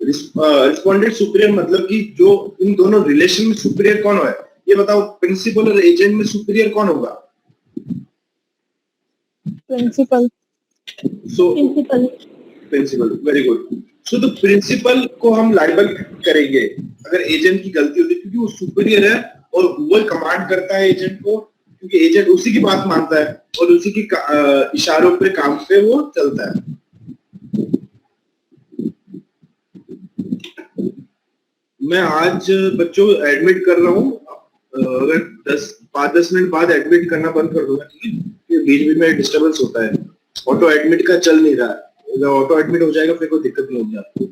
Respondent superior मतलब कि जो इन दोनों रिलेशन में सुपीरियर कौन है, ये बताओ। प्रिंसिपल और एजेंट में सुपीरियर कौन होगा? Principal. So principal, very good. सो तो प्रिंसिपल को हम लाइबल करेंगे अगर एजेंट की गलती होती है, क्योंकि वो सुपीरियर है और वो कमांड करता है एजेंट को, क्योंकि एजेंट उसी की बात मानता है और उसी की इशारों पे काम पे वो चलता है। मैं आज बच्चों एडमिट कर रहा हूँ, अगर 5-10 मिनट बाद एडमिट करना बंद कर दूंगा, ठीक है? बीच में डिस्टर्बेंस होता है, ऑटो एडमिट का चल नहीं रहा है। अगर ऑटो एडमिट हो जाएगा फिर कोई दिक्कत नहीं होगी आपको।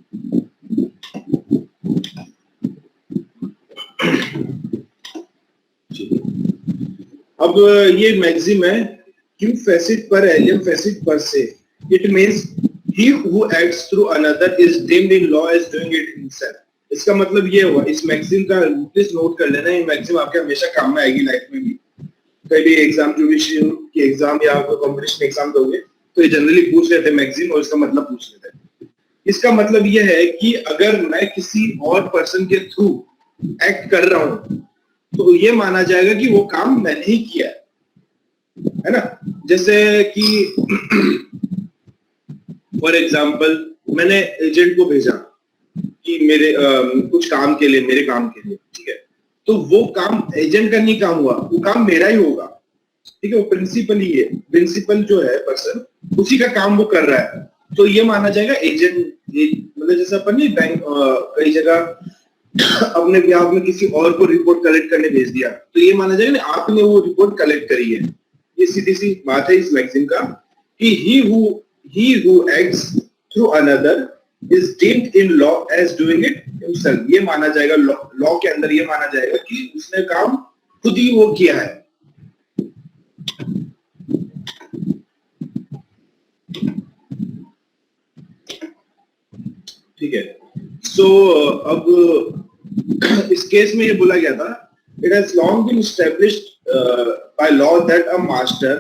अब ये मैक्सिम है, Q facet per alien facet per se, it means he who acts through another is deemed in law as doing it himself। इसका मतलब ये हुआ, इस मैक्सिम का प्लीज नोट कर लेना, ये मैक्सिम आपके हमेशा काम में आएगी लाइफ में भी। कहीं भी एग्जाम, जुडिशियल की एग्जाम या कॉम्पिटिशन एग्जाम दोगे तो ये जनरली पूछ लेते हैं मैक्सिम, और इसका मतलब पूछ लेते हैं। इसका मतलब ये है कि अगर मैं किसी और पर्सन के थ्रू एक्ट कर रहा हूं तो ये माना जाएगा कि वो काम मैंने ही किया है ना। जैसे कि फॉर एग्जाम्पल मैंने एजेंट को भेजा कि मेरे कुछ काम के लिए, मेरे काम के लिए, ठीक है? तो वो काम एजेंट का नहीं काम हुआ, वो काम मेरा ही होगा, ठीक है? वो प्रिंसिपल ही है, प्रिंसिपल जो है पर्सन, उसी का काम वो कर रहा है, तो ये माना जाएगा एजेंट। मतलब जैसे अपन नहीं बैंक कई जगह अपने ब्याह में किसी और को रिपोर्ट कलेक्ट करने भेज दिया, तो ये माना जाएगा ना आपने वो रिपोर्ट कलेक्ट करी है। ये सीधी सी बात है इस मैगजीन का कि he who acts through another is deemed in law as doing it himself। ये माना जाएगा लॉ के अंदर, ये माना जाएगा कि उसने काम खुद ही वो किया है। ठीक है? सो अब इस केस में ये बोला गया था, it has long been established by law that a master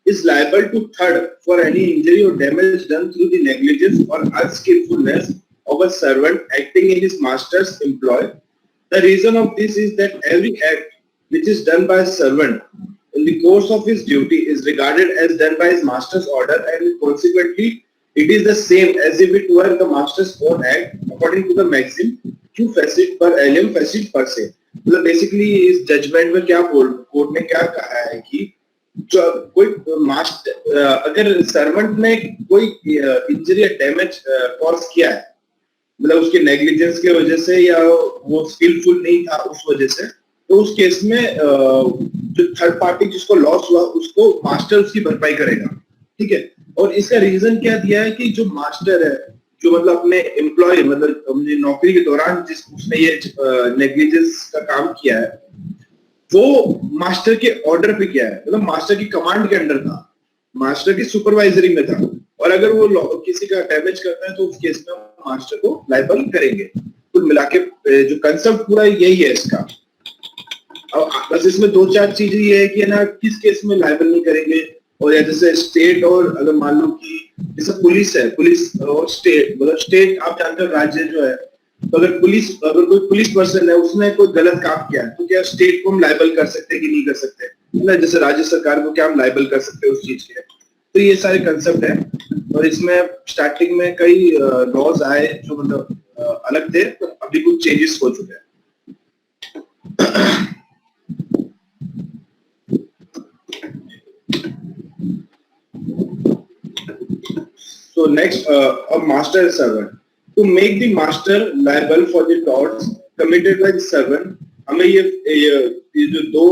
is liable to third for any injury or damage done through the negligence or unskillfulness of a servant acting in his master's employ। The reason of this is that every act which is done by a servant in the course of his duty is regarded as done by his master's order, and consequently it is the same as if it were the master's own act, according to the maxim Q facet per alien facet per se। मतलब basically इस judgement में क्या court ने क्या कहा है कि जो कोई मास्टर अगर सर्वेंट ने कोई इंजरी या डैमेज कॉज किया है, मतलब उसके नेग्लिजेंस की वजह से या वो स्किलफुल नहीं था उस वजह से, तो उस केस में जो थर्ड पार्टी जिसको लॉस हुआ उसको मास्टर उसकी भरपाई करेगा, ठीक है? और इसका रीजन क्या दिया है कि जो मास्टर है, जो मतलब अपने एम्प्लॉय, मतलब अपनी नौकरी के दौरान जिस उसने ये नेग्लिजेंस का काम किया है, वो मास्टर के ऑर्डर पे किया है, मतलब मास्टर की कमांड के अंडर था, मास्टर की सुपरवाइजरी में था, और अगर वो किसी का डैमेज करता है तो उस केस में मास्टर को लायबल करेंगे। कुल मिला के जो कंसेप्ट पूरा यही है इसका। अब बस इसमें 2-4 चीजें ये है कि ना किस केस में लायबल नहीं करेंगे, और या जैसे स्टेट, और अगर मान लो कि जैसे पुलिस है, पुलिस और स्टेट, मतलब स्टेट आप जानते हो राज्य जो है, तो अगर कोई पुलिस पर्सन है उसने कोई गलत काम किया है तो क्या स्टेट को हम लायबल कर सकते हैं कि नहीं कर सकते, ना? जैसे राज्य सरकार को क्या हम लायबल कर सकते हैं उस चीज के? तो ये सारे कंसेप्ट है, और इसमें स्टार्टिंग में कई लॉज आए जो मतलब अलग थे, तो अभी कुछ चेंजेस हो चुके हैं। So next, a master and servant. To make the master liable for the torts committed by the servant, हमें ये जो दो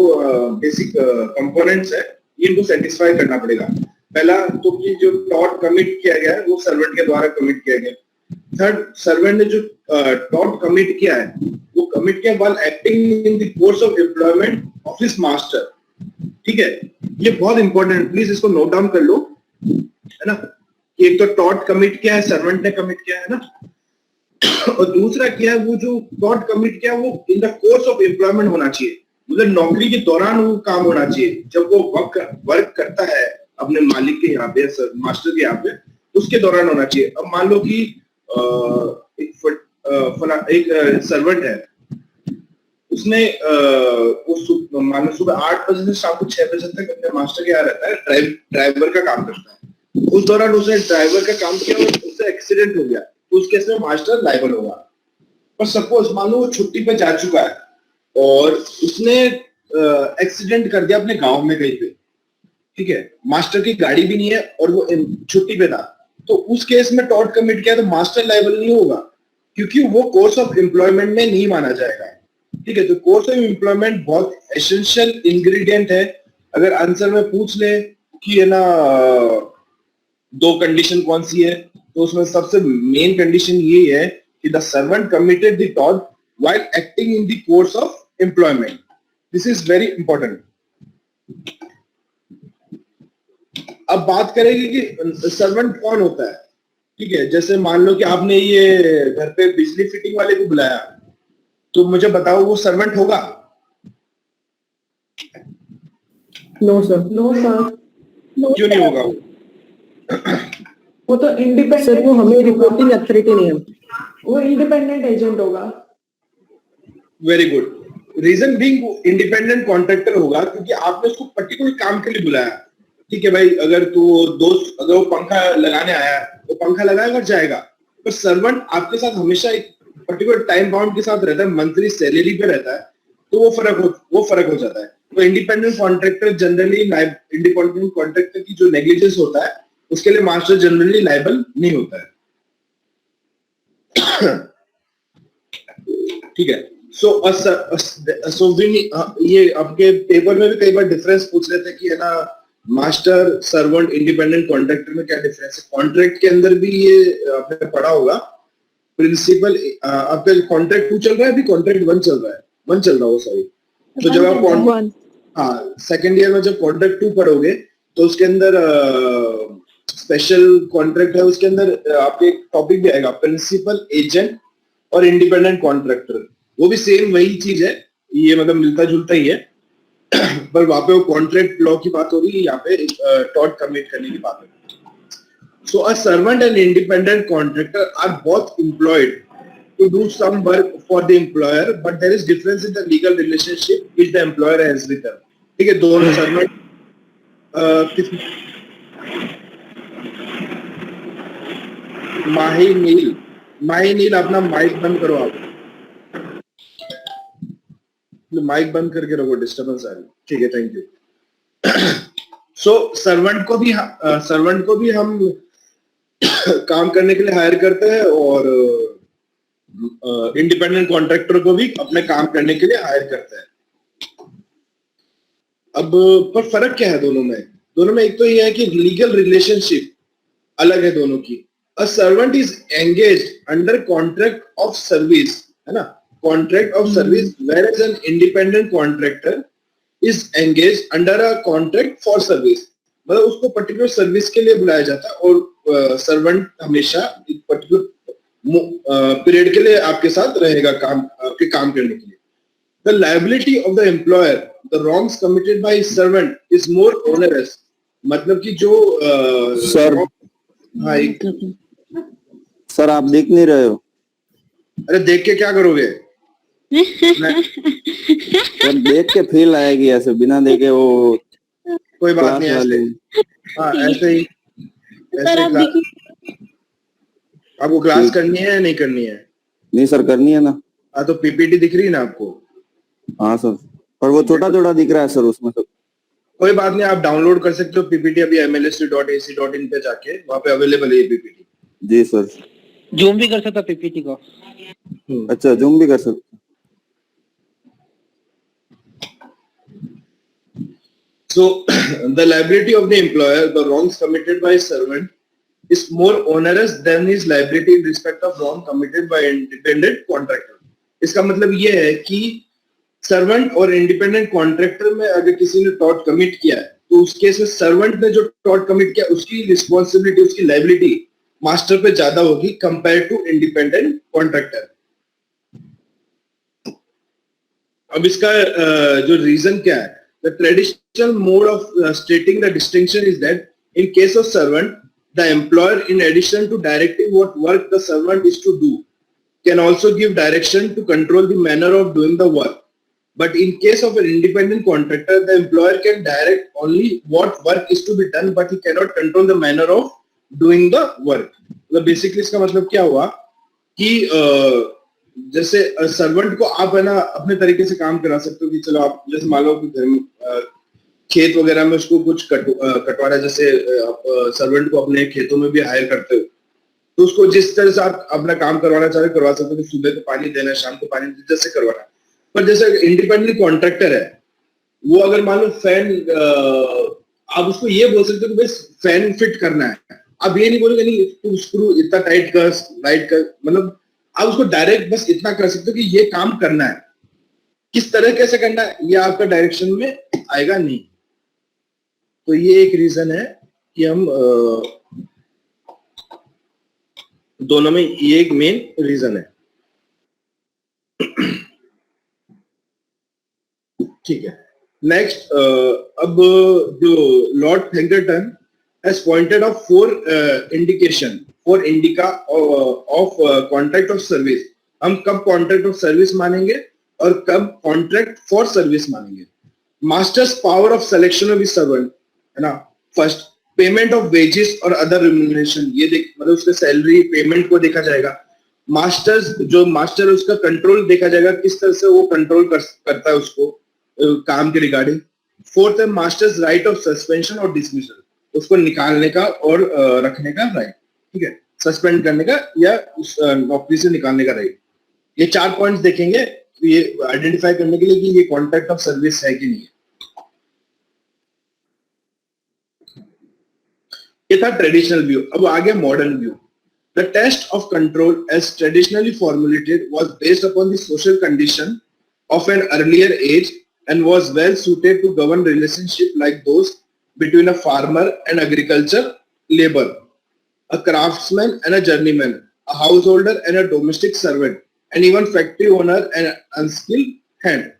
बेसिक कंपोनेंट्स है इनको सेटिस्फाई करना पड़ेगा। पहला तो कि जो टॉर्ट कमिट किया गया है वो सर्वेंट के द्वारा कमिट किया गया। थर्ड, सर्वेंट ने जो टॉर्ट कमिट किया है वो कमिट किया while acting in the course of employment of his master। ठीक है? ये बहुत इंपॉर्टेंट, प्लीज इसको नोट डाउन कर लो, है ना? एक तो टॉर्ट कमिट किया है, सर्वेंट ने कमिट किया है ना, और दूसरा क्या है, वो जो टॉर्ट कमिट किया वो in the course of employment होना चाहिए, मतलब नौकरी के दौरान वो काम होना चाहिए। जब वो वर्क करता है अपने मालिक के यहाँ पे, मास्टर के यहाँ पे, उसके दौरान होना चाहिए। अब मान लो कि एक सर्वेंट है, उसने मान लो सुबह 8 बजे से शाम को 6 बजे तक अपने मास्टर के यहाँ रहता है, ड्राइवर का काम करता है। उस दौरान उसने ड्राइवर का काम किया और उससे एक्सीडेंट हो गया, तो उस केस में मास्टर लायबल होगा। पर सपोज मान लो वो छुट्टी पे जा चुका है और उसने एक्सीडेंट कर दिया अपने गांव में कहीं पे, ठीक है, मास्टर की गाड़ी भी नहीं है और वो छुट्टी पे था, तो उस केस में टॉर्ट कमिट किया तो मास्टर लायबल नहीं होगा, क्योंकि वो कोर्स ऑफ एम्प्लॉयमेंट में नहीं माना जाएगा। ठीक है, तो कोर्स ऑफ एम्प्लॉयमेंट बहुत एसेंशियल इंग्रेडिएंट है। अगर आंसर में पूछ ले कि है ना दो कंडीशन कौन सी है, तो उसमें सबसे मेन कंडीशन ये है कि the servant committed the tort while acting in the course of employment. This is very important. अब बात करेंगे कि सर्वेंट कौन होता है। ठीक है, जैसे मान लो कि आपने ये घर पे बिजली फिटिंग वाले को बुलाया, तो मुझे बताओ वो सर्वेंट होगा? No sir. No sir. क्यों नहीं होगा? वो तो इंडिपेंडेंट सर, वो हमें रिपोर्टिंग अथॉरिटी नहीं है, वो इंडिपेंडेंट एजेंट होगा। Very good. Reason being independent contractor होगा क्योंकि आपने उसको पर्टिकुलर काम के लिए बुलाया। ठीक है भाई, अगर वो पंखा लगाने आया वो पंखा लगाएगा और जाएगा, पर सर्वेंट आपके साथ हमेशा एक पर्टिकुलर टाइम बाउंड के साथ रहता है, मंथली सैलरी पे रहता है, तो वो फर्क हो जाता है। तो independent contractor generally independent contractor की जो नेग्लिजेंस होता है उसके लिए मास्टर जनरली लायबल नहीं होता है। ठीक है, ये आपके पेपर में भी कई बार डिफरेंस पूछ रहे थे कि है ना मास्टर सर्वेंट इंडिपेंडेंट कॉन्ट्रैक्टर में क्या डिफरेंस है। कॉन्ट्रैक्ट के अंदर भी ये आपने पढ़ा होगा प्रिंसिपल। आपका कॉन्ट्रैक्ट 2 चल रहा है, अभी कॉन्ट्रैक्ट 1 चल रहा है, 1 चल रहा हो सॉरी। तो जब आप सेकेंड ईयर में जब कॉन्ट्रैक्ट 2 पढ़ोगे तो उसके अंदर स्पेशल कॉन्ट्रैक्ट है, उसके अंदर आपके एक टॉपिक भी आएगा प्रिंसिपल एजेंट और इंडिपेंडेंट कॉन्ट्रैक्टर। वो भी सेम वही चीज है, ये मतलब मिलता जुलता ही है, पर वहां पे वो कॉन्ट्रैक्ट लॉ की बात हो रही है, यहाँ पे टॉर्ट कमिट करने की बात हो रही है। So a servant and independent contractor are both employed to do some work for the employer, but there is difference in the legal relationship which the employer has with them. ठीक है, दोनों servant माही नील अपना mic बंद करो, आप mic बंद करके रखो, डिस्टर्बेंस आ रही। ठीक है, थैंक यू। सो सर्वेंट को भी हम काम करने के लिए हायर करते हैं और इंडिपेंडेंट कॉन्ट्रैक्टर को भी अपने काम करने के लिए हायर करते हैं। अब पर फर्क क्या है दोनों में? एक तो ये है कि लीगल रिलेशनशिप अलग है दोनों की। A servant is engaged under contract of service, है ना, contract of service, where an independent contractor is engaged under a contract for service. मतलब उसको पर्टिकुलर सर्विस के लिए बुलाया जाता है और सर्वेंट हमेशा एक पर्टिकुलर पीरियड के लिए आपके साथ रहेगा आपके काम करने के लिए। The liability of the employer, the wrongs committed by his servant is more onerous. मतलब कि जो सर, सर आप देख नहीं रहे हो? अरे देख के क्या करोगे? सर देख के फील आएगी, ऐसे बिना देखे वो कोई बात नहीं, ऐसे ही आपको क्लास करनी है या नहीं करनी है? नहीं सर, करनी है ना। हाँ, तो पीपीटी दिख रही है ना आपको? हाँ सर, पर वो छोटा दिख रहा है सर उसमें। तो कोई बात नहीं, आप डाउनलोड कर सकते हो पीपीटी, अभी mlsc.ac.in पे जाके वहाँ पे अवेलेबल है ये पीपीटी। जी सर। जूम भी कर सकता पीपीटी को? अच्छा, जूम भी कर सकते। So the liability of the employer, the wrongs committed by servant is more onerous than his liability in respect of wrong committed by independent contractor. इसका मतलब ये है कि सर्वेंट और इंडिपेंडेंट कॉन्ट्रैक्टर में अगर किसी ने टॉर्ट कमिट किया है तो उस केस में सर्वेंट ने जो टॉर्ट कमिट किया उसकी रिस्पॉन्सिबिलिटी, उसकी लायबिलिटी मास्टर पे ज्यादा होगी कंपेयर टू इंडिपेंडेंट कॉन्ट्रैक्टर। अब इसका जो रीजन क्या है? The traditional mode of stating the distinction is that in case of servant, the employer, in addition to directing what work the servant is to do, can also give direction to control the manner of doing the work. But in case of an independent contractor, the employer can direct only what work is to be done, but he cannot control the manner of doing the work. मतलब basically इसका मतलब क्या हुआ कि जैसे servant को आप है ना अपने तरीके से काम करा सकते हो कि चलो आप जैसे मान लो घर में खेत वगैरह में उसको कुछ कटवाना, जैसे आप सर्वेंट को अपने खेतों में भी हायर करते हो तो उसको जिस तरह से आप अपना काम करवाना चाहे करवा सकते हो, सुबह को पानी देना, शाम को पानी देना, जैसे करवाना। पर जैसे इंडिपेंडेंट कॉन्ट्रैक्टर है वो अगर मान लो फैन, आप उसको ये बोल सकते हो कि बस फैन फिट करना है, आप ये नहीं बोलोगे नहीं तू स्क्रू इतना टाइट कर, लाइट कर, मतलब आप उसको डायरेक्ट बस इतना कर सकते हो कि ये काम करना है, किस तरह कैसे करना है ये आपका डायरेक्शन में आएगा नहीं। तो ये एक रीजन है कि हम दोनों में ये एक मेन रीजन है। ठीक है, नेक्स्ट अब जो Lord थैंगरटन has pointed out four indication, four indica of contract of service। हम कब contract of service मानेंगे और कब contract for service मानेंगे। Master's power of selection of his servant है ना, first payment of wages और other remuneration, ये देख मतलब उसका सैलरी पेमेंट को देखा जाएगा। मास्टर्स जो मास्टर है उसका कंट्रोल देखा जाएगा, किस तरह से वो कंट्रोल करता है उसको काम के रिगार्डिंग। फोर्थ है मास्टर्स राइट ऑफ सस्पेंशन और डिसमिसल, उसको निकालने का और रखने का राइट, ठीक है, सस्पेंड करने का या उस नौकरी से निकालने का राइट। ये 4 पॉइंट्स देखेंगे ये आइडेंटिफाई करने के लिए कि ये कॉन्ट्रैक्ट ऑफ सर्विस है कि नहीं है। ये था ट्रेडिशनल व्यू। अब आ गया modern view. The test of control as traditionally formulated was based upon the social condition of an earlier age and was well suited to govern relationship like those between a farmer and agriculture labor, a craftsman and a journeyman, a householder and a domestic servant, and even factory owner and an unskilled hand.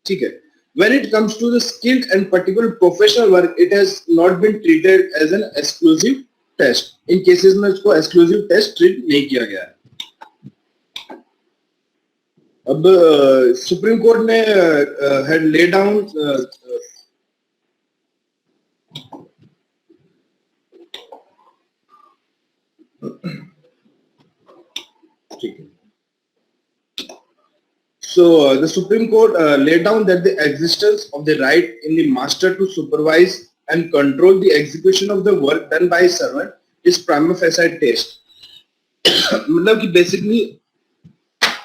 ठीक है, when it comes to the skilled and particular professional work, it has not been treated as an exclusive test. In cases में इसको exclusive test treat नहीं किया गया है। अब supreme court ने had laid down so the Supreme Court laid down that the existence of the right in the master to supervise and control the execution of the work done by his servant is prima facie test। मतलब कि basically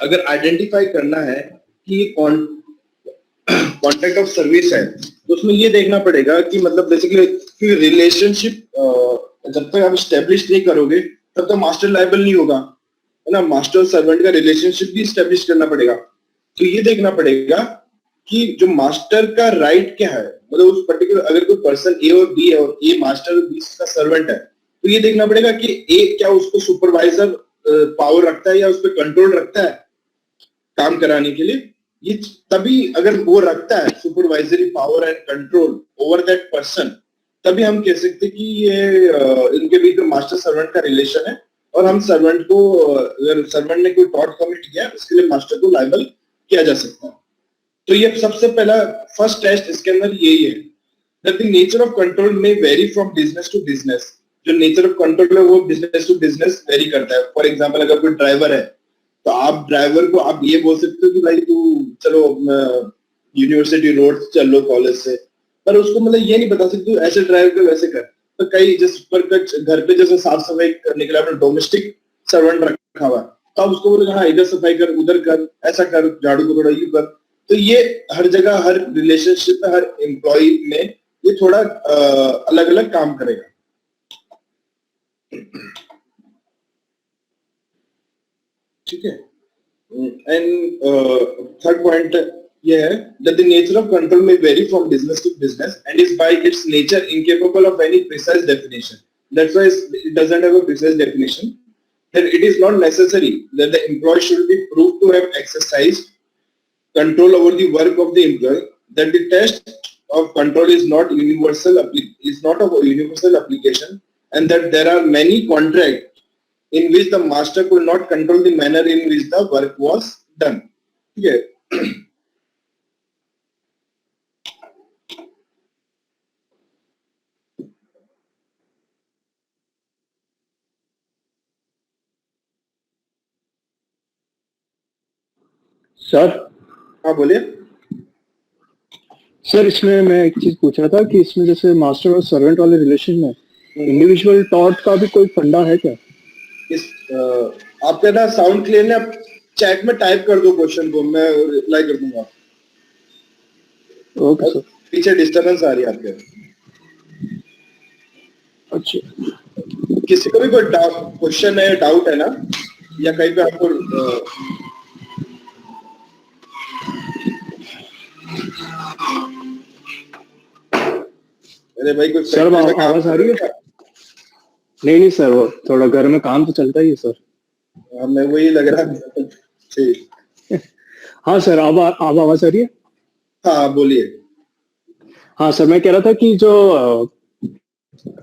अगर identify करना है कि ये contract of service है तो उसमें ये देखना पड़ेगा कि मतलब बेसिकली रिलेशनशिप जब तक आप स्टेब्लिश नहीं करोगे तब तक मास्टर लायबल नहीं होगा, है ना। मास्टर और सर्वेंट का रिलेशनशिप भी स्टेब्लिश करना पड़ेगा। तो ये देखना पड़ेगा कि जो मास्टर का राइट क्या है, मतलब उस पर्टिकुलर अगर कोई पर्सन ए और बी है और ए मास्टर और बी का सर्वेंट है तो ये देखना पड़ेगा कि ए क्या उसको सुपरवाइजर पावर रखता है या उस पर कंट्रोल रखता है काम कराने के लिए। ये तभी अगर वो रखता है supervisory power and control over that person, तभी हम कह सकते हैं कि ये इनके बीच में मास्टर सर्वेंट का रिलेशन है और हम सर्वेंट को अगर सर्वेंट ने कोई टॉर्ट कमिट किया उसके लिए मास्टर को लायबल किया जा सकता है। तो ये सबसे पहला फर्स्ट टेस्ट इसके अंदर यही है that the nature of control में vary from business to business. जो नेचर ऑफ कंट्रोल है वो बिजनेस टू बिजनेस वेरी करता है। फॉर एग्जांपल अगर कोई ड्राइवर है तो आप ड्राइवर को आप ये बोल सकते हो कि भाई तू चलो यूनिवर्सिटी रोड चल लो कॉलेज से, पर उसको मतलब ये नहीं बता सकते ऐसे ड्राइव कर वैसे कर। तो कई जिस पर घर पे जैसे साफ सफाई करने के लिए आपने डोमेस्टिक सर्वेंट रखा हुआ तो आप उसको बोले हाँ इधर सफाई कर, उधर कर, ऐसा कर, झाड़ू को थोड़ा यूं कर। तो ये हर जगह हर रिलेशनशिप में हर एम्प्लॉय में ये थोड़ा अलग अलग काम करेगा। ठीक है, एंड थर्ड पॉइंट ये है that the nature of control may vary from business to business and is by its nature incapable of any precise definition. That's why it doesn't have a precise definition. That it is not necessary that the employee should be proved to have exercised control over the work of the employee. That the test of control is not universal, is not of universal application, and that there are many contracts in which the master could not control the manner in which the work was done. ठीक है. Sir हाँ बोलिए. Sir इसमें मैं एक चीज पूछ रहा था कि इसमें जैसे मास्टर और सर्वेंट वाले रिलेशन में इंडिविजुअल टॉट का भी कोई फंडा है क्या? आपका ना साउंड क्लियर है. आप चैट में टाइप कर दो क्वेश्चन को, मैं रिप्लाई कर दूंगा. Okay sir. पीछे डिस्टरबेंस आ रही है आपके. अच्छा. किसी को भी कोई क्वेश्चन है, डाउट है ना, या कहीं पे आपको अरे भाई कोई सर आवाज आ रही है? नहीं सर, वो थोड़ा घर में काम तो चलता ही है सर. मैं वही लग रहा है. ठीक. हाँ सर, अब आवाज आ रही है? हाँ बोलिए. हाँ सर, मैं कह रहा था कि जो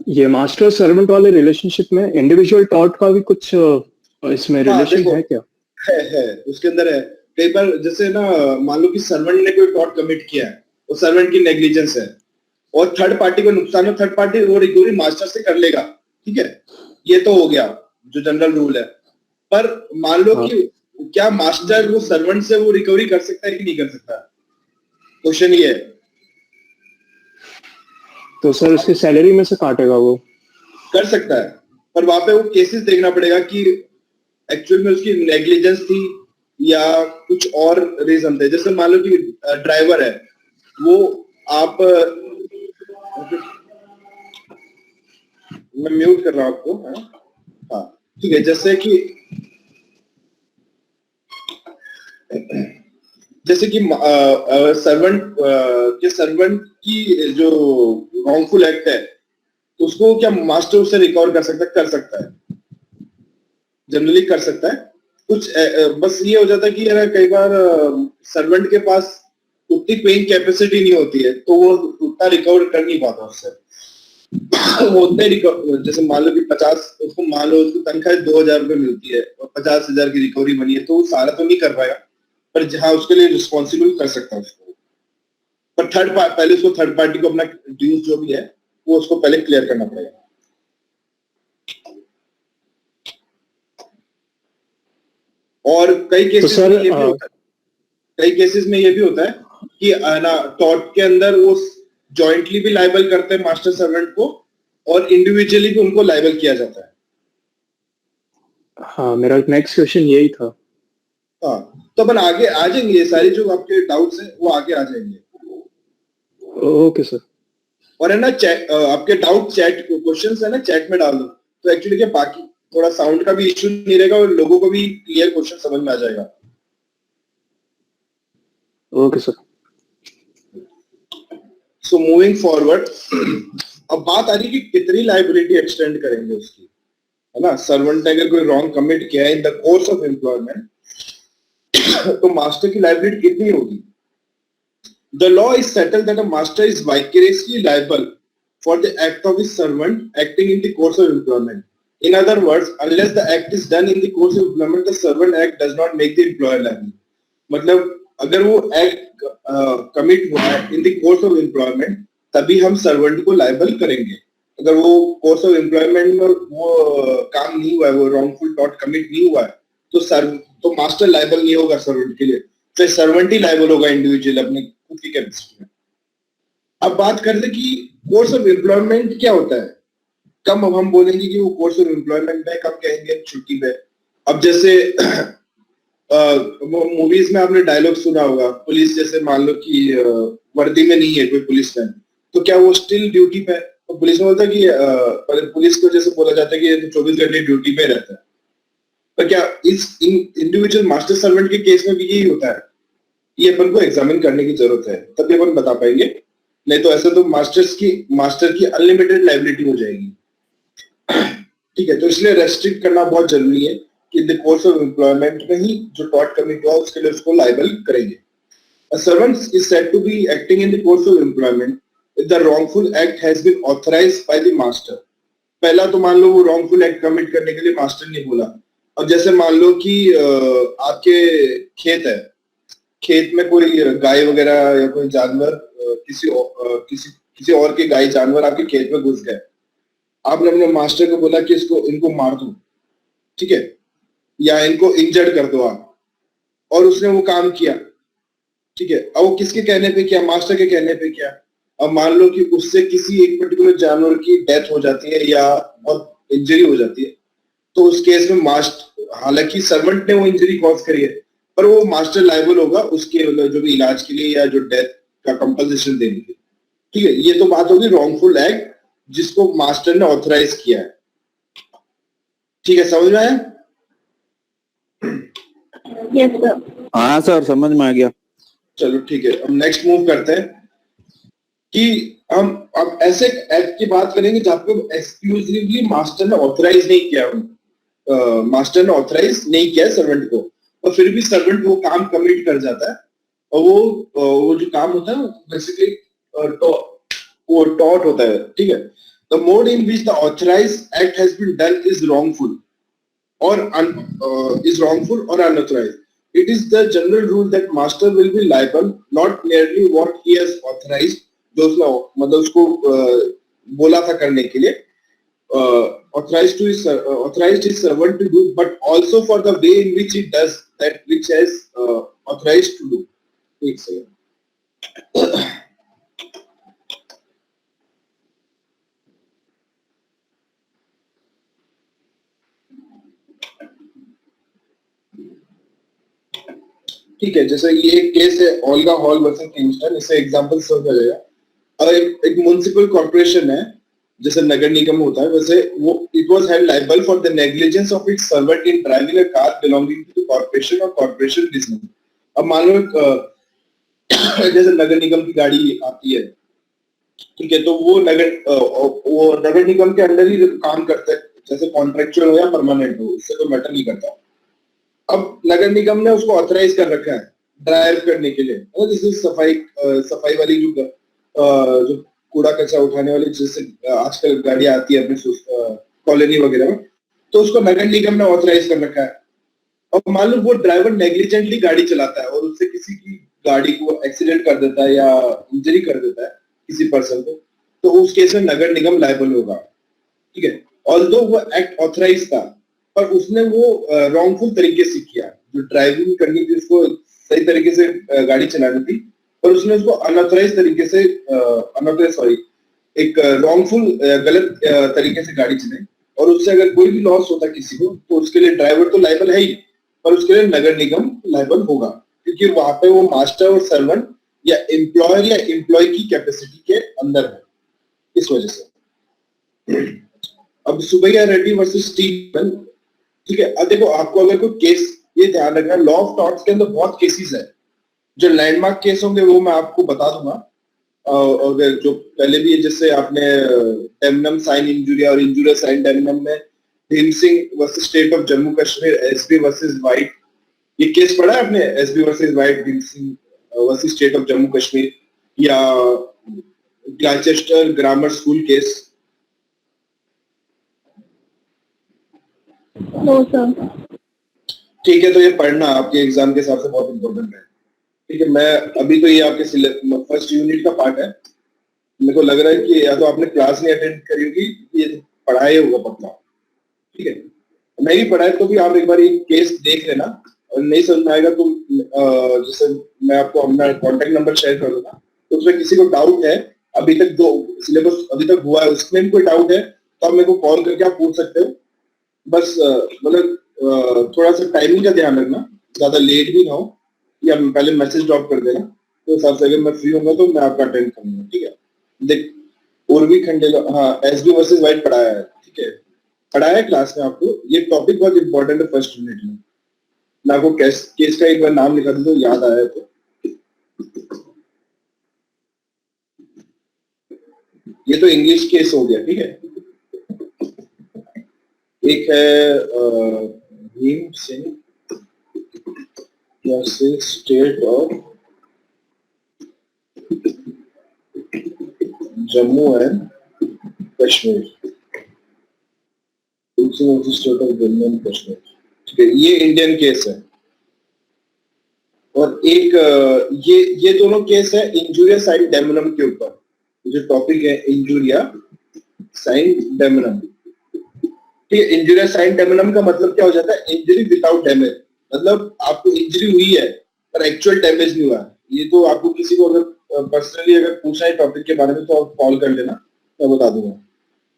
ये मास्टर सर्वेंट वाले रिलेशनशिप में इंडिविजुअल टॉट का भी कुछ इसमें रिलेशन है क्या? है उसके अंदर है. कई बार जैसे ना, मान लो कि सर्वेंट ने कोई टॉट कमिट किया है, वो सर्वेंट की नेग्लिजेंस है और थर्ड पार्टी को नुकसान हो, थर्ड पार्टी वो रिकवरी मास्टर से कर लेगा. ठीक है, ये तो हो गया जो जनरल रूल है. पर मान लो कि क्या मास्टर वो सर्वेंट से वो रिकवरी कर सकता है कि नहीं कर सकता? क्वेश्चन ये है. तो सर उसकी सैलरी में से काटेगा वो? कर सकता है, पर वहां पे वो केसेस देखना पड़ेगा कि एक्चुअल में उसकी नेग्लिजेंस थी या कुछ और रीजन थे. जैसे मान लो कि ड्राइवर है, वो आप मैं म्यूट कर रहा हूं आपको. हाँ ठीक है. जैसे कि सर्वेंट की जो रॉन्गफुल एक्ट है, उसको क्या मास्टर उससे रिकवर कर सकता है. जनरली कर सकता है. कुछ बस ये हो जाता है कि यार कई बार सर्वेंट के पास उतनी पेइंग कैपेसिटी नहीं होती है, तो वो उतना रिकवर कर नहीं पाता उससे. वो उतने जैसे मान लो कि 50 उसको मान लो उसकी तनख्वाह 2,000 रुपए मिलती है और 50,000 की रिकवरी बनी है, तो वो सारा तो नहीं कर पाएगा, पर जहां उसके लिए रिस्पॉन्सिबल कर सकता है उसको. पर पहले उसको थर्ड पार्टी को अपना ड्यूज जो भी है वो उसको पहले क्लियर करना पड़ेगा. और कई केसेस में ये भी होता है, कई केसेस में ये भी होता है कि ना टॉट के अंदर वो जॉइंटली भी लायबल करते हैं मास्टर सर्वेंट को और इंडिविजुअली भी उनको लायबल किया जाता है. हाँ, मेरा नेक्स्ट क्वेश्चन यही था. हाँ, तो अपन आगे आ जाएंगे. ये सारे जो आपके डाउट्स हैं वो आगे आ जाएंगे. Okay sir. और है ना, आपके डाउट चैट क्वेश्चंस है ना, चैट में डाल दो, तो एक्चुअली क्या बाकी थोड़ा साउंड का भी इश्यू नहीं रहेगा और लोगों को भी क्लियर क्वेश्चन समझ में आ जाएगा. Okay sir. So moving forward, अब बात आ रही कि कितनी लायबिलिटी एक्सटेंड करेंगे उसकी, है ना. सर्वेंट ने अगर कोई रॉन्ग कमिट किया है in the course of employment, तो मास्टर की लायबिलिटी कितनी होगी? The law is settled that a master is vicariously liable for the act of his servant acting in the course of employment. In other words, unless the act is done in the course of employment, the servant act does not make the employer liable. मतलब अगर वो act commit हुआ है in the course of employment, तभी हम servant को liable करेंगे. अगर वो कोर्स ऑफ एम्प्लॉयमेंट में वो काम नहीं हुआ है, वो रॉन्गफुल टॉट कमिट नहीं हुआ है, तो मास्टर लायबल नहीं होगा सर्वेंट के लिए, फिर सर्वेंट ही लायबल होगा इंडिविजुअल अपने खुद की कैपेसिटी में. अब बात करते कि कोर्स ऑफ एम्प्लॉयमेंट क्या होता है. कब हम बोलेंगे कि वो कोर्स ऑफ एम्प्लॉयमेंट है, कब कहेंगे छुट्टी पे. अब जैसे वो मूवीज में आपने डायलॉग सुना होगा, पुलिस जैसे मान लो कि वर्दी में नहीं है कोई पुलिसमैन, तो क्या वो स्टिल ड्यूटी पे है? तो पुलिस में बोलता है कि पुलिस को जैसे बोला जाता है कि ये तो 24 घंटे ड्यूटी पे रहता है. पर क्या इस इंडिविजुअल मास्टर सर्वेंट के केस में भी यही होता है? ये अपन को एग्जामिन करने की जरूरत है, तभी अपन बता पाएंगे. नहीं तो ऐसे तो मास्टर की अनलिमिटेड लायबिलिटी हो जाएगी. ठीक है, तो इसलिए रेस्ट्रिक्ट करना बहुत जरूरी है कि in the course of employment में ही जो टॉट कमिट हुआ उसके लिए उसको लायबल करेंगे. A servant is said to be acting in the course of employment if the wrongful act has been authorized by the master. पहला तो मान लो वो रॉन्गफुल एक्ट कमिट करने के लिए मास्टर ने बोला, और जैसे मान लो कि आपके खेत है, खेत में कोई गाय वगैरह या कोई जानवर किसी और के गाय जानवर आपके खेत में घुस गए, आपने अपने मास्टर को बोला कि इनको मार दो, ठीक है, या इनको इंजर्ड कर दो आप, और उसने वो काम किया, ठीक है। अब वो किसके कहने पे किया? मास्टर के कहने पे किया। अब मान लो कि उससे किसी एक पर्टिकुलर जानवर की डेथ हो जाती है या बहुत इंजरी हो जाती है, तो उस केस में मास्टर, हालांकि सर्वेंट ने वो इंजरी कॉज करी है, पर वो मास्टर लायबल होगा उसके जो भी इलाज के लिए या जो डेथ का कंपनसेशन देने के लिए, ठीक है। ये तो बात होगी रॉन्गफुल एक्ट जिसको मास्टर ने ऑथराइज किया है, ठीक है, समझ में आया? Yes sir. हाँ सर, समझ में आ गया। चलो ठीक है, अब नेक्स्ट मूव करते हैं कि हम अब ऐसे एक्ट की बात करेंगे जहां पे एक्सक्लूसिवली मास्टर ने ऑथराइज नहीं किया, मास्टर ने ऑथराइज नहीं किया सर्वेंट को, और फिर भी सर्वेंट वो काम कमिट कर जाता है, और वो जो काम होता है बेसिकली वो टॉट होता है, ठीक है। The mode in which the authorised act has been done is wrongful or is wrongful or unauthorized. It is the general rule that master will be liable not merely what he has authorized, जो उसने मतलब उसको बोला था करने के लिए, authorized his servant to do, but also for the way in which he does that which has authorized to do. एक सेकंड, ठीक है। जैसे ये केस है ओल्गा हॉल वर्सेस किंगस्टन, इससे एग्जांपल समझ आ जाएगा। अगर एक म्युनिसिपल कॉर्पोरेशन है, जैसे नगर निगम होता है, वैसे वो it was held liable for the negligence of its servant in driving a car belonging to the corporation और कॉर्पोरेशन बिजनेस। अब मान लो जैसे नगर निगम की गाड़ी आती है, ठीक है, तो वो नगर निगम के अंडर ही काम करता है, जैसे कॉन्ट्रेक्चुअल हो या परमानेंट हो, उससे कोई मैटर नहीं करता। अब नगर निगम ने उसको ऑथराइज कर रखा है ड्राइव करने के लिए, और जैसे सफाई वाली जो कूड़ा कचरा उठाने वाली जैसे आजकल गाड़ियां आती है अपने कॉलोनी वगैरह में, तो उसको नगर निगम ने ऑथराइज कर रखा है। और मान लो वो ड्राइवर नेग्लिजेंटली गाड़ी चलाता है और उससे किसी की गाड़ी को एक्सीडेंट कर देता है या इंजरी कर देता है किसी पर्सन को, तो उस केस में नगर निगम लायबल होगा, ठीक है। ऑल्दो वो एक्ट ऑथराइज था, पर उसने वो रॉन्गफुल तरीके से किया, जो ड्राइविंग करनी थी उसको सही तरीके से गाड़ी चलानी थी, पर उसने उसको अनऑथराइज तरीके से एक रॉन्गफुल गलत तरीके से गाड़ी चलाई, और उससे अगर कोई भी लॉस होता किसी को, तो उसके लिए ड्राइवर तो लायबल है ही, पर उसके लिए नगर निगम लायबल होगा, क्योंकि वहां पे वो मास्टर और सर्वेंट या एम्प्लॉयर या एम्प्लॉय की कैपेसिटी के अंदर है, इस वजह से। अब सुबैया रेड्डी वर्सेस स्टीवन, ठीक है। अब देखो, आपको अगर कोई केस, ये ध्यान रखना, लॉ ऑफ टॉर्ट्स के अंदर बहुत केसेस है, जो लैंडमार्क केस होंगे वो मैं आपको बता दूंगा, अगर जो पहले भी है, जैसे आपने टेमनम साइन इंजूरिया और इंजूरिया साइन टेमनम में Bhim Singh versus state of Jammu Kashmir SB versus White, ये केस पढ़ा है आपने, SB versus White, Bhim Singh versus state of Jammu Kashmir, या Gloucester grammar school case? No sir. ठीक है, तो ये पढ़ना आपके एग्जाम के हिसाब से बहुत इंपॉर्टेंट है, ठीक है। मैं अभी तो ये आपके फर्स्ट यूनिट का पार्ट है, मेरे को लग रहा है कि या तो आपने क्लास नहीं अटेंड करी होगी, ये तो पढ़ाया होगा पक्का, ठीक है। नहीं पढ़ा है तो भी आप एक बार ये केस देख लेना, और नहीं समझ में आएगा तो जैसे मैं आपको अपना कॉन्टेक्ट नंबर शेयर कर दूंगा, तो उसमें किसी को डाउट है, अभी तक जो सिलेबस अभी तक हुआ है उसमें भी कोई डाउट है, तो आप मेरे को कॉल करके आप पूछ सकते हो। बस मतलब थोड़ा सा टाइमिंग का ध्यान रखना, ज्यादा लेट भी ना हो, या पहले मैसेज ड्रॉप कर देना, तो हिसाब से अगर मैं फ्री होऊंगा तो मैं आपका अटेंड करूंगा, ठीक है। देख, उर्वी खंडेला, हाँ, एसबी वर्सेस वाइट पढ़ाया है, ठीक है, पढ़ाया है क्लास में आपको, ये टॉपिक बहुत इंपॉर्टेंट है फर्स्ट यूनिट में। मैं आपको केस का एक बार नाम लिखा दूं, याद आया तो। ये तो इंग्लिश केस हो गया, ठीक है। एक है Bhim Singh state of Jammu and Kashmir, state of Jammu and Kashmir. ठीक है, ये इंडियन केस है। और एक ये दोनों केस है इंजुरिया साइन डेमोनम के ऊपर। जो टॉपिक है इंजुरिया साइन डेमोनम। ठीक है, इंजुरिया साइन डेमोनम का मतलब क्या हो जाता है? Injury without damage. मतलब आपको इंजरी हुई है पर एक्चुअल डैमेज नहीं हुआ। ये तो आपको किसी को अगर पर्सनली अगर पूछना है टॉपिक के बारे में तो आप कॉल कर लेना, मैं बता दूंगा।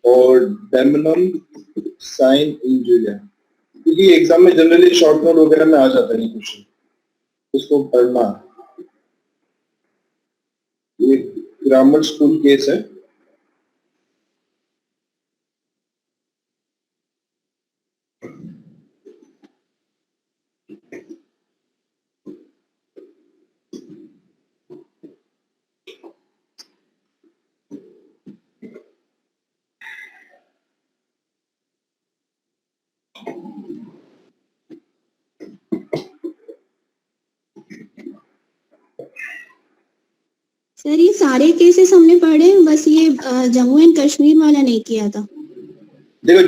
और डेमोनम साइन इंजुरिया, क्योंकि एग्जाम में जनरली शॉर्ट नोट वगैरह में आ जाता है ये क्वेश्चन, उसको पढ़ना। ये ग्रामर स्कूल केस है। सर ये सारे केसेस हमने पढ़े हैं, बस ये जम्मू एंड कश्मीर वाला नहीं किया था। देखो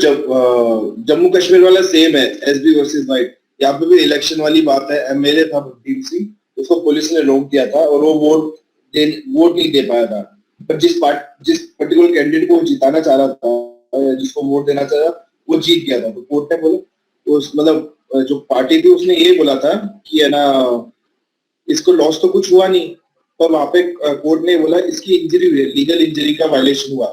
जम्मू कश्मीर वाला सेम है, एसबी वर्सेस वाइट। यहाँ पे भी इलेक्शन वाली बात है। एमएलए था भगदीप सिंह, उसको पुलिस ने रोक दिया था और वो वोट नहीं दे पाया था। पर जिस पर्टिकुलर कैंडिडेट को जिताना चाह रहा था या जिसको वोट देना चाह रहा वो जीत गया था। तो कोर्ट ने बोला उस मतलब जो पार्टी थी उसने ये बोला था कि है ना इसको लॉस तो कुछ हुआ नहीं, पर वहां पे कोर्ट ने बोला इसकी इंजरी हुई है, लीगल इंजरी का वायलेशन हुआ,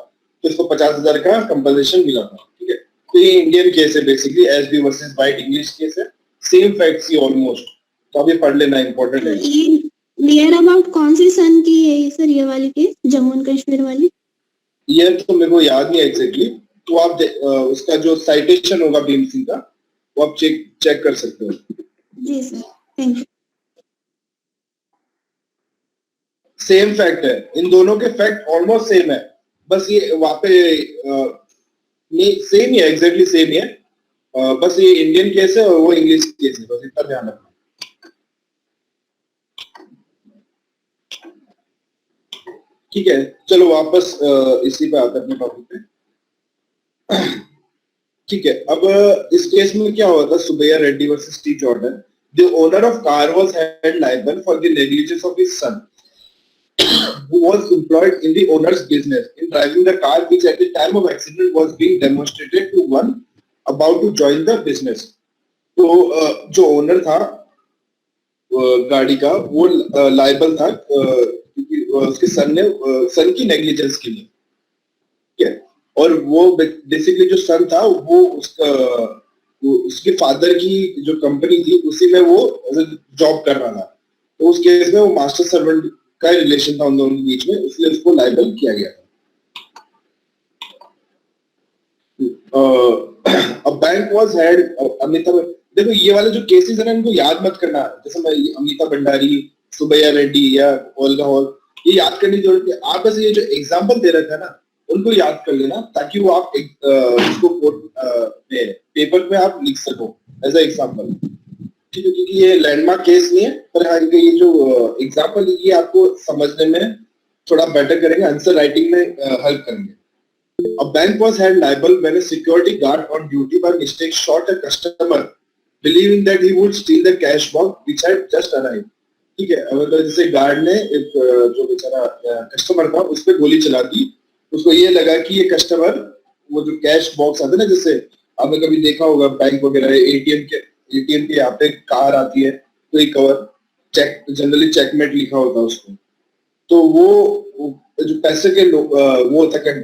तो इसको 50,000 का कंपनसेशन मिला था। ठीक है, तो ये इंडियन केस है basically, SB versus white English case है। सेम फैक्ट्स ही ऑलमोस्ट, तो अभी पढ़ लेना इंपॉर्टेंट है। ये नियर अबाउट कौन से सन की है सर ये वाली केस, जम्मू एंड कश्मीर वाली? ये तो मेरे को याद नहीं एग्जैक्टली, तो आप उसका जो साइटेशन होगा भीम सिंह का वो आप चेक कर सकते हो। जी sir, thank you. Same fact है, इन दोनों के फैक्ट ऑलमोस्ट सेम है, बस ये वहां पे नहीं सेम ही है, एग्जैक्टली सेम ही है। बस ये इंडियन केस है और वो इंग्लिश केस है, बस इतना ध्यान रखना। ठीक है, चलो वापस इसी पे आते हैं अपने टॉपिक पे। ठीक है, अब इस केस में क्या हुआ था? Subbaiah Reddy versus T Jordan. The owner of car was held liable for the negligence of his son who was employed in the owner's business in driving the car which at the time of accident was being demonstrated to one about to join the business. तो जो owner था गाड़ी का वो liable था क्योंकि उसके सन की नेग्लिजेंस के लिए। ठीक है, और वो बेसिकली जो सन था वो उसके फादर की जो कंपनी थी उसी में वो जॉब कर रहा था। तो उस केस में वो मास्टर सर्वेंट का रिलेशन था उन दोनों के बीच में, इसलिए उसको लायबल किया गया था। Bank was head Amitabh. देखो ये वाले जो केसेस है ना इनको याद मत करना, जैसे मैं अमिताभ भंडारी, सुबैया रेड्डी या ओल्गा हॉल, ये याद करने की जरूरत है। आप बस ये जो एग्जांपल दे रखा है ना उनको याद कर लेना ताकि वो आप इसको पेपर में आप लिख सको एज ए एग्जांपल। ठीक है, क्योंकि ये लैंडमार्क केस नहीं है, पर हाँ ये जो एग्जांपल ये आपको समझने में थोड़ा बेटर करेंगे, आंसर राइटिंग में हेल्प करेंगे। A bank was held liable when a security guard on duty by mistake shot a customer, believing that he would steal the cash box which had just arrived. ठीक है, मतलब जैसे guard ने एक जो बेचारा कस्टमर था उस पर गोली चला दी, उसको ये लगा कि ये कस्टमर वो जो कैश बॉक्स आते ना, जैसे आपने कभी देखा होगा बैंक वगैरह एटीएम के यहाँ पे कार आती है तो एक कवर चेक जनरली चेकमेट लिखा होता है उसको, तो वो जो पैसे के वो होता है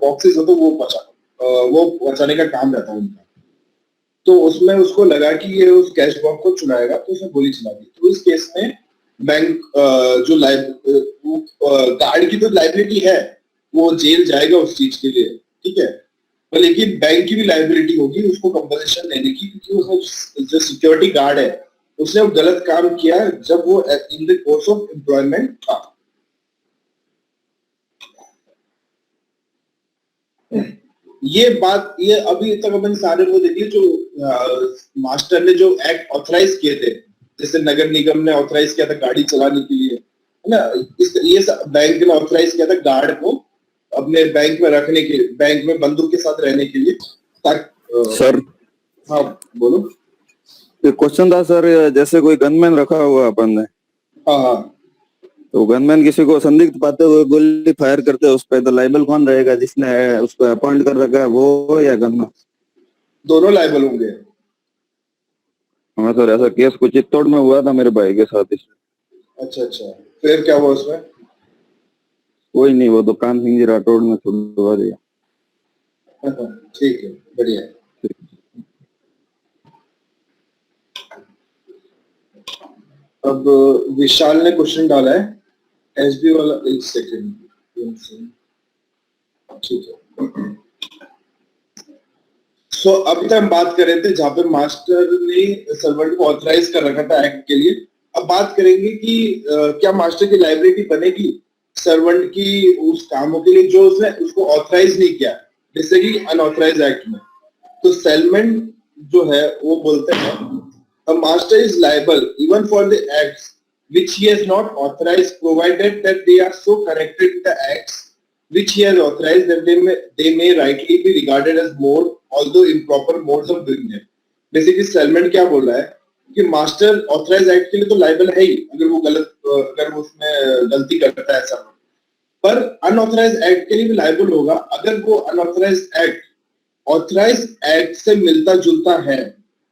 बॉक्सेस होते वो बचाने का काम रहता है उनका। तो उसमें उसको लगा कि ये उस कैश बॉक्स को चुराएगा तो उसने गोली चला दी। तो इस केस में बैंक जो गार्ड की तो लाइबिलिटी है, वो जेल जाएगा उस चीज के लिए। ठीक है, लेकिन बैंक की भी लाइबिलिटी होगी उसको कंपनसेशन देने की, क्योंकि उसने जो सिक्योरिटी गार्ड है उसने वो गलत काम किया जब वो in the course of employment था। ये बात ये अभी तक अपन सारे वो देखिए जो मास्टर ने जो एक्ट ऑथराइज किए थे, जैसे नगर निगम ने ऑथराइज किया था गाड़ी चलाने के लिए, है ना, ये बैंक ने ऑथराइज किया था गार्ड को अपने बैंक में रखने के लिए, बैंक में बंदूक के साथ रहने के लिए, ताकि सर हाँ बोलो। ये क्वेश्चन था सर, जैसे कोई गनमैन रखा हुआ अपन ने, हाँ हाँ, तो गनमैन किसी को संदिग्ध पाते हुए गोली फायर करते हैं उस पे, तो लाइबल कौन रहेगा? जिसने उसको अपॉइंट कर रखा है वो या गनमैन? दोनों लायबल होंगे। हाँ सर, ऐसा केस कुछ चित्तौड़ में हुआ था मेरे भाई के साथ। अच्छा अच्छा, फिर क्या हुआ उसमें? कोई नहीं, वो तो कान सिंह जी राठौड़ ने छुड़वा दिया। ठीक है, बढ़िया है। अब विशाल ने क्वेश्चन डाला है एसबी वाला, एक सेकेंड। ठीक है। सो अभी तक हम बात कर रहे थे जहां पे मास्टर ने सर्वेंट को ऑथराइज कर रखा था एक्ट के लिए। अब बात करेंगे कि क्या मास्टर की लाइबिलिटी बनेगी सर्वेंट की उस कामों के लिए जो उसने उसको ऑथराइज नहीं किया, जैसे कि अनऑथराइज एक्ट में। तो सेलमेंट जो है वो बोलते हैं a master is liable even for the acts which he has not authorized provided that they are so connected with the acts which he has authorized that they may rightly be regarded as mode although improper modes of doing them। Basically settlement क्या बोल रहा है कि master authorise act के लिए तो liable है ही अगर वो उसमें गलती करता है ऐसा, पर अनऑथराइज एक्ट के लिए भी लाइबल होगा अगर वो अनऑथराइज एक्ट ऑथराइज एक्ट से मिलता जुलता है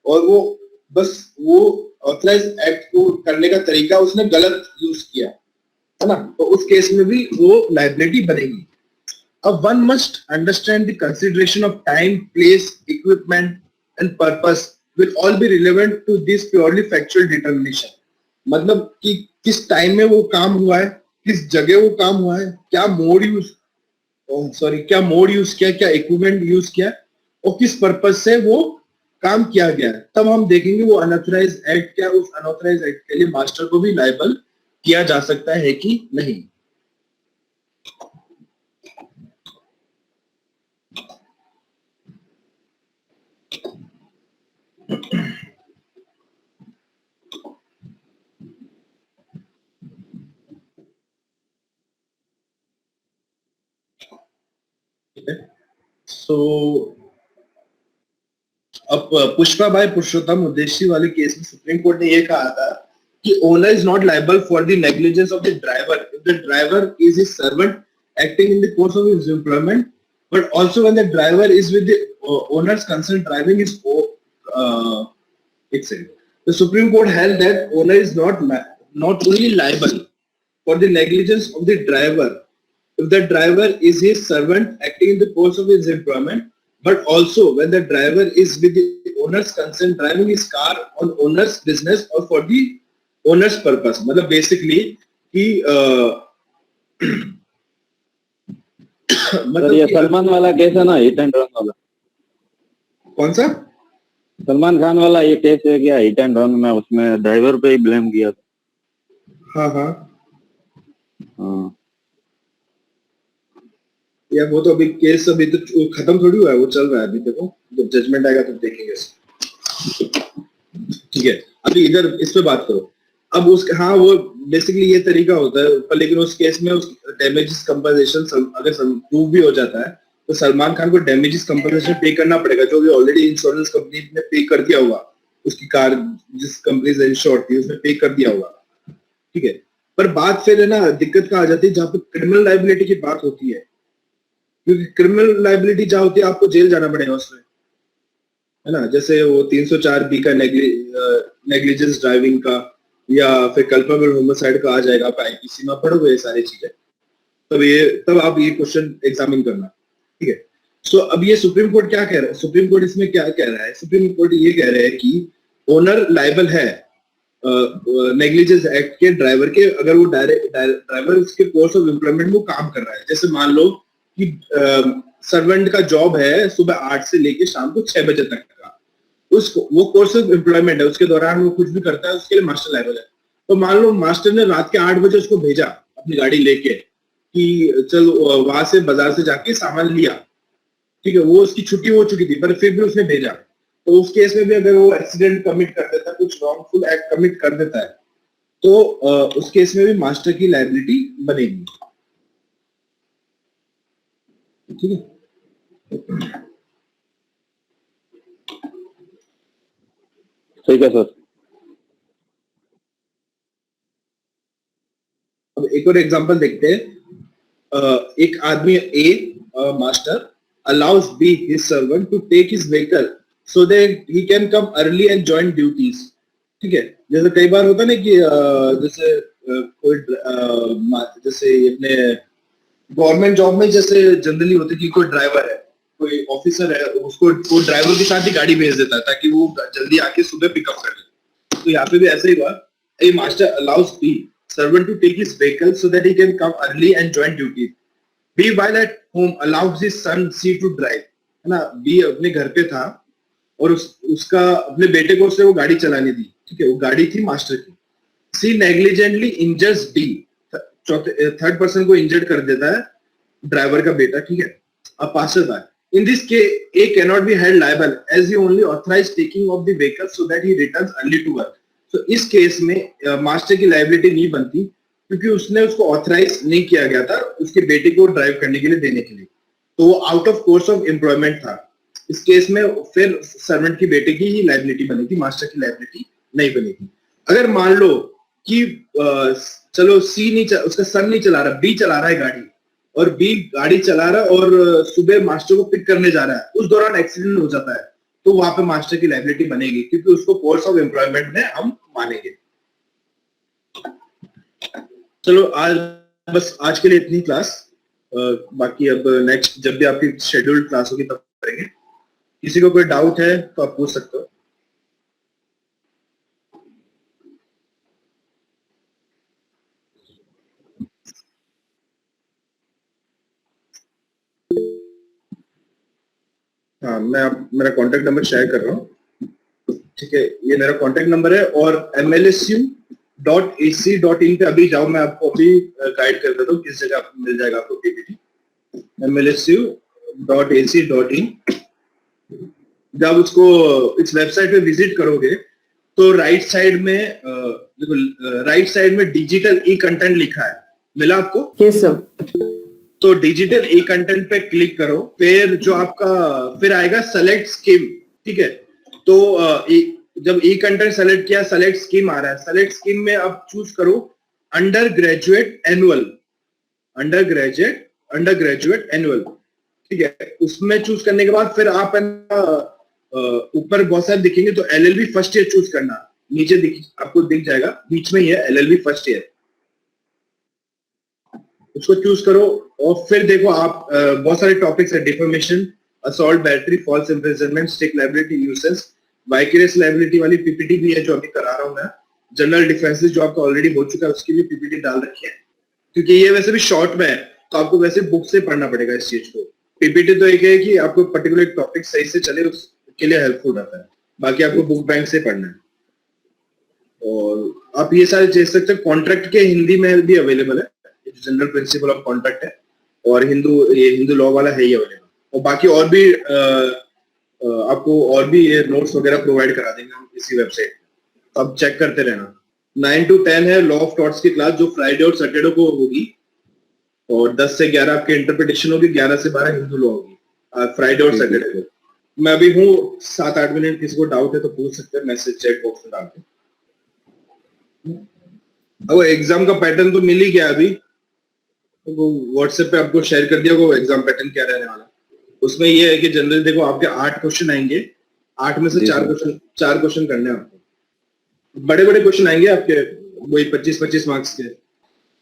और वो बस वो ऑथराइज एक्ट को करने का तरीका उसने गलत यूज किया है ना, तो उस केस में भी वो लाइबिलिटी बनेगी। अब one must understand the consideration of time, place, equipment and purpose will all be relevant to this purely factual determination. मतलब कि किस टाइम में वो काम हुआ है, किस जगह वो काम हुआ है, क्या मोड यूज किया, क्या इक्विपमेंट यूज किया और किस पर्पस से वो काम किया गया है, तब हम देखेंगे वो अनऑथराइज एक्ट क्या उस अनऑथराइज एक्ट के लिए मास्टर को भी लायबल किया जा सकता है कि नहीं। सो अब पुष्पा भाई पुरुषोत्तम उद्देशी वाले केस में सुप्रीम कोर्ट ने यह कहा था कि owner is not liable for the negligence of the driver if the driver is his servant acting in the course of his employment, but also when the driver is with the owners concern driving is एक second. The Supreme Court held that owner is not only liable for the negligence of the driver if the driver is his servant acting in the course of his employment, but also when the driver is with the owner's consent driving his car on owner's business or for the owner's purpose। मतलब basically कि मतलब ये सलमान वाला case है ना, hit and run वाला। कौन सा? सलमान खान वाला ये केस है क्या, हिट एंड रन में? उसमें ड्राइवर पे ही ब्लेम किया था। हाँ हाँ हाँ यार, वो तो अभी केस अभी तो खत्म थोड़ी हुआ है, वो चल रहा है अभी। देखो जब जजमेंट आएगा तब देखेंगे इसको। ठीक है, अभी इधर इस पे बात करो। अब उस हाँ वो बेसिकली ये तरीका होता है, पर लेकिन उस केस में उस डैमेजेस कंपनसेशन अगर प्रूव भी हो जाता है तो सलमान खान को डैमेजेस कंपनसेशन पे करना पड़ेगा, जो भी ऑलरेडी इंश्योरेंस कंपनी ने पे कर दिया होगा, उसकी कार जिस कंपनी से इंश्योर्ड थी उसने पे कर दिया होगा। ठीक है, पर बात फिर है ना दिक्कत का आ जाती है जहाँ पे क्रिमिनल लायबिलिटी की बात होती है, क्योंकि क्रिमिनल लायबिलिटी जहाँ होती है आपको जेल जाना पड़ेगा उसमें, है ना। जैसे वो 304B का नेग्लिजेंस ड्राइविंग का या फिर कल्पेबल होमिसाइड का आ जाएगा, आप आईपीसी में पढ़ोगे ये सारी चीजें, तब आप ये क्वेश्चन एग्जामिन करना। ठीक है, सो अब ये सुप्रीम कोर्ट क्या कह रहा है, सुप्रीम कोर्ट इसमें क्या कह रहा है? सुप्रीम कोर्ट ये कह रहा है कि ओनर लायबल है नेग्लिजेंस एक्ट के ड्राइवर के अगर वो ड्राइवर उसके कोर्स ऑफ एम्प्लॉयमेंट में काम कर रहा है। जैसे मान लो कि सर्वेंट का जॉब है सुबह 8 से लेके शाम को 6 बजे तक का, उसको वो कोर्स ऑफ एम्प्लॉयमेंट है, उसके दौरान वो कुछ भी करता है उसके लिए मास्टर लायबल है। तो मान लो मास्टर ने रात के 8 बजे उसको भेजा अपनी गाड़ी लेके कि चल वहां से बाजार से जाके सामान लिया, ठीक है, वो उसकी छुट्टी हो चुकी थी पर फिर भी उसने भेजा, तो उस केस में भी अगर वो एक्सीडेंट कमिट कर देता है, कुछ रॉन्गफुल एक्ट कमिट कर देता है, तो उस केस में भी मास्टर की लायबिलिटी बनेगी। ठीक है, ठीक है सर। अब एक और एग्जांपल देखते हैं। एक आदमी ए master allows B his servant to take his vehicle so that he can come early and join duties। ठीक है, जैसे कई बार होता है ना कि जैसे कोई जैसे अपने गवर्नमेंट जॉब में जैसे जनरली होती है कि कोई ड्राइवर है, कोई ऑफिसर है, उसको वो ड्राइवर के साथ ही गाड़ी भेज देता है ताकि वो जल्दी आके सुबह पिकअप कर ले। तो यहाँ पे भी ऐसा ही हुआ, A master allows B servant to take his vehicle so that he can come early and join duty। B while at home allows his son C to drive। है ना, B अपने घर पे था और उसका अपने बेटे को उसने वो गाड़ी चलाने दी। ठीक है, वो गाड़ी थी मास्टर की। C negligently injures D, third person को इंजर्ड कर देता है ड्राइवर का बेटा। ठीक है, अब passer by in this case A cannot be held liable as he only authorized taking of the vehicle so that he returns early to work। तो इस केस में मास्टर की लायबिलिटी नहीं बनती क्योंकि उसने उसको ऑथराइज नहीं किया गया था उसके बेटे को ड्राइव करने के लिए देने के लिए, तो वो out of course of employment था। इस केस में फिर सर्वेंट की बेटे की ही लायबिलिटी बनेगी, मास्टर की लायबिलिटी नहीं बनेगी। अगर मान लो कि चलो सी नहीं उसका सन नहीं चला रहा, बी चला रहा है गाड़ी, और बी गाड़ी चला रहा है और सुबह मास्टर को पिक करने जा रहा है, उस दौरान एक्सीडेंट हो जाता है, तो वहां पे मास्टर की लायबिलिटी बनेगी क्योंकि उसको कोर्स ऑफ एम्प्लॉयमेंट में हम मानेंगे। चलो आज के लिए इतनी क्लास, बाकी अब नेक्स्ट जब भी आपकी शेड्यूल्ड क्लास होगी तब करेंगे। किसी को कोई डाउट है तो आप पूछ सकते हो। हाँ, मैं मेरा कॉन्टेक्ट नंबर शेयर कर रहा हूँ। ठीक है, ये मेरा कॉन्टेक्ट नंबर है और mlsu.ac.in पे अभी जाओ, मैं आपको अभी गाइड कर देता हूँ किस जगह मिल जाएगा आपको पीपीटी। mlsu.ac.in, जब उसको इस वेबसाइट पे विजिट करोगे तो राइट साइड में देखो, राइट साइड में डिजिटल ई कंटेंट लिखा है, मिला आपको? Yes sir. तो डिजिटल ई कंटेंट पे क्लिक करो, फिर जो आपका फिर आएगा सेलेक्ट स्कीम। ठीक है, तो जब ई कंटेंट सेलेक्ट किया, सेलेक्ट स्कीम आ रहा है। सेलेक्ट स्कीम में आप चूज करो under graduate annual, under graduate annual. ठीक है, उसमें चूज करने के बाद फिर आप ऊपर बहुत सारे दिखेंगे तो एलएलबी फर्स्ट ईयर चूज करना। नीचे आपको दिख जाएगा, बीच में ही है एलएलबी फर्स्ट ईयर, उसको चूज करो। और फिर देखो आप बहुत सारे टॉपिक्स है, defamation, assault, battery, false imprisonment, strict liability, nuisance, vicarious liability वाली पीपीटी भी है जो अभी करा रहा हूं मैं। जनरल डिफेंसेस जो आपका ऑलरेडी हो चुका है उसकी भी पीपीटी डाल रखी है, क्योंकि ये वैसे भी शॉर्ट में है तो आपको वैसे बुक से पढ़ना पड़ेगा इस चीज को। पीपीटी तो एक है कि आपको पर्टिकुलर टॉपिक सही से चले उसके लिए हेल्पफुल रहता है, बाकी आपको बुक बैंक से पढ़ना है। और आप ये सारे देख सकते हैं, कॉन्ट्रैक्ट के हिंदी में भी अवेलेबल है, जनरल प्रिंसिपल ऑफ कॉन्ट्रैक्ट है, और हिंदू लॉ वाला है ही अवेलेबल। और बाकी और भी आपको और भी ये नोट्स वगैरह प्रोवाइड करा देंगे हम इसी वेबसाइट पे, अब चेक करते रहना। 9 to 10 है लॉ ऑफ टॉर्ट्स की क्लास जो फ्राइडे और सैटरडे को होगी, और 10 से 11 आपके इंटरप्रिटेशन होगी, 11 से 12 हिंदू लॉ होगी फ्राइडे और सैटरडे को। मैं अभी हूँ 7-8 मिनट, किसी को डाउट है तो पूछ सकते हैं मैसेज चैट बॉक्स में डाल के। अब एग्जाम का पैटर्न तो मिल ही गया अभी, वो व्हाट्सएप पे आपको शेयर कर दिया वो एग्जाम पैटर्न क्या रहने वाला। उसमें ये है कि जनरली देखो आपके 8 क्वेश्चन आएंगे, 8 में से 4 क्वेश्चन करने हैं आपको। बड़े बड़े क्वेश्चन आएंगे आपके, वही 25-25 मार्क्स के।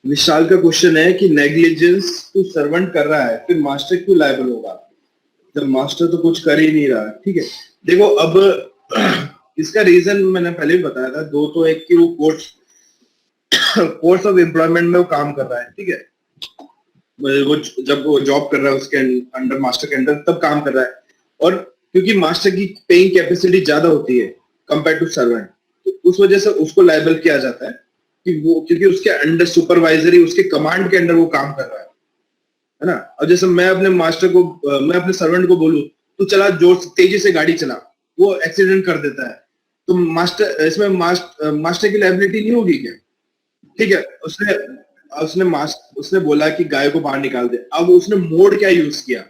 विशाल का क्वेश्चन है कि नेग्लिजेंस टू सर्वेंट कर रहा है, फिर मास्टर क्यों लायबल होगा जब मास्टर तो कुछ कर ही नहीं रहा। ठीक है, देखो अब इसका रीजन मैंने पहले भी बताया था, दो तो एक कि वो कोर्स ऑफ एम्प्लॉयमेंट में वो काम कर रहा है। ठीक है, वो जब वो जॉब कर रहा है उसके अंडर, मास्टर के अंडर, तब काम कर रहा है। और क्योंकि मास्टर की पेइंग कैपेसिटी ज्यादा होती है कंपेयर टू सर्वेंट, तो उस वजह से उसको लायबल किया जाता है कि वो, क्योंकि उसके अंडर सुपरवाइजरी, उसके कमांड के अंडर वो काम कर रहा है ना। और जैसे मैं अपने मास्टर को, मैं अपने सर्वेंट को बोलूं तू चला जोर तेजी से गाड़ी चला, वो एक्सीडेंट कर देता है, तो मास्टर इसमें मास्टर की लायबिलिटी नहीं होगी क्या? ठीक है, उसने बोला कि गाय को बाहर निकाल दे। अब उसने मोड क्या यूज किया,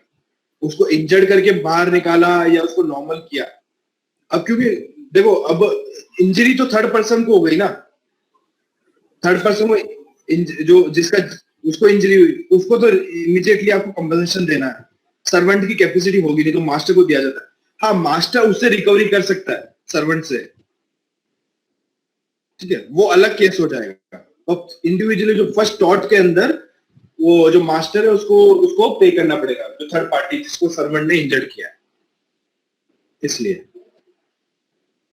उसको इंजर्ड करके बाहर निकाला या उसको नॉर्मल किया? अब क्योंकि देखो अब इंजरी तो थर्ड पर्सन को हो गई ना, थर्ड पर्सन को जो जिसका उसको इंजरी हुई उसको तो इमीडिएटली आपको कंपनसेशन देना है। सर्वेंट की कैपेसिटी होगी नहीं तो मास्टर को दिया जाता है। हाँ, मास्टर उससे रिकवरी कर सकता है सर्वेंट से, ठीक है, वो अलग केस हो जाएगा। और इंडिविजुअली जो फर्स्ट टॉट के अंदर वो जो मास्टर है उसको पे करना पड़ेगा, जो थर्ड पार्टी जिसको सर्वेंट ने इंजर्ड किया है, इसलिए।